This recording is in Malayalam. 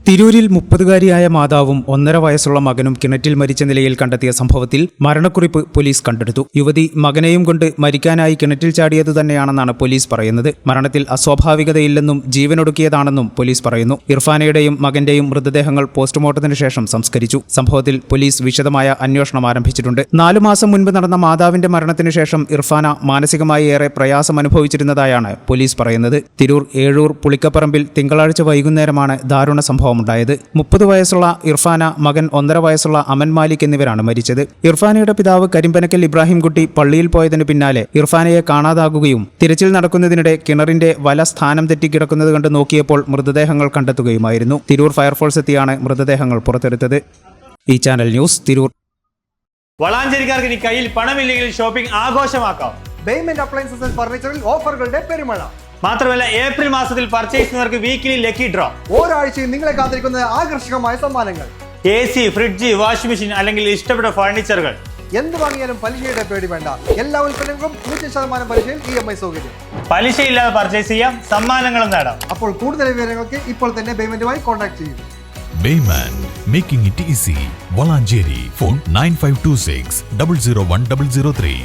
തിരൂരിൽ 30-കാരിയായ മാതാവും 1.5 വയസ്സുള്ള മകനും കിണറ്റിൽ മരിച്ച നിലയിൽ കണ്ടെത്തിയ സംഭവത്തിൽ മരണക്കുറിപ്പ് പോലീസ് കണ്ടെടുത്തു. യുവതി മകനെയും കൊണ്ട് മരിക്കാനായി കിണറ്റിൽ ചാടിയതു തന്നെയാണെന്നാണ് പോലീസ് പറയുന്നത്. മരണത്തിൽ അസ്വാഭാവികതയില്ലെന്നും ജീവനൊടുക്കിയതാണെന്നും പോലീസ് പറയുന്നു. ഇർഫാനയുടെയും മകന്റെയും മൃതദേഹങ്ങൾ പോസ്റ്റ്മോർട്ടത്തിന് ശേഷം സംസ്കരിച്ചു. സംഭവത്തിൽ പോലീസ് വിശദമായ അന്വേഷണം ആരംഭിച്ചിട്ടുണ്ട്. 4 മാസം മുൻപ് നടന്ന മാതാവിന്റെ മരണത്തിന് ശേഷം ഇർഫാന മാനസികമായി ഏറെ പ്രയാസം അനുഭവിച്ചിരുന്നതായാണ് പോലീസ് പറയുന്നത്. തിരൂർ ഏഴൂർ പുളിക്കപ്പറമ്പിൽ തിങ്കളാഴ്ച വൈകുന്നേരമാണ് ദാരുണ സംഭവം ഉണ്ടായത്. 30 വയസ്സുള്ള ഇർഫാന, മകൻ 1.5 വയസ്സുള്ള അമൻ മാലിക് എന്നിവരാണ് മരിച്ചത്. ഇർഫാനയുടെ പിതാവ് കരിമ്പനക്കൽ ഇബ്രാഹിംകുട്ടി പള്ളിയിൽ പോയതിനു പിന്നാലെ ഇർഫാനയെ കാണാതാകുകയും തിരച്ചിൽ നടക്കുന്നതിനിടെ കിണറിന്റെ വല സ്ഥാനം തെറ്റിക്കിടക്കുന്നത് കണ്ട് നോക്കിയപ്പോൾ മൃതദേഹങ്ങൾ കണ്ടെത്തുകയുമായിരുന്നു. തിരൂർ ഫയർഫോഴ്സ് എത്തിയാണ് മൃതദേഹങ്ങൾ പുറത്തെടുത്തത്. ഈ ചാനൽ ന്യൂസ്, തിരൂർ. വളാഞ്ചേരിക്കാർക്ക് ഇനി കയ്യിൽ പണമില്ലെങ്കിൽ ഷോപ്പിംഗ് ആഘോഷമാക്കാം. ബേയ്മെന്റ് അപ്ലയൻസസ് ആൻഡ് ഫർണിച്ചറിൽ ഓഫറുകളുടെ പെരുമഴ. മാത്രമല്ല, ഏപ്രിൽ മാസത്തിൽ പർച്ചേസ് ചെയ്യുന്നവർക്ക് വീക്കിലി ലക്കി ഡ്രോ. ഒരാഴ്ചയും നിങ്ങളെ കാത്തിരിക്കുന്ന ആകർഷകമായ സമ്മാനങ്ങൾ. AC, ഫ്രിഡ്ജ്, വാഷിംഗ് മെഷീൻ അല്ലെങ്കിൽ ഇഷ്ടപ്പെട്ട ഫർണിച്ചറുകൾ. എന്ത് വാങ്ങിയാലും പലിശയുടെ പേടി വേണ്ട. എല്ലാ ഉൽപ്പന്നങ്ങൾക്കും 0% പലിശയിൽ EMI സൗകര്യം. പലിശയില്ലാതെ പർച്ചേസ് ചെയ്യാം, സമ്മാനങ്ങളും നേടാം. അപ്പോൾ കൂടുതൽ വിവരങ്ങൾക്ക് ഇപ്പോൾ തന്നെ ബേയ്മെന്റുമായി കോൺടാക്ട് ചെയ്യൂ. Bayman, making it easy. Valanjeri, phone 9526 001 003.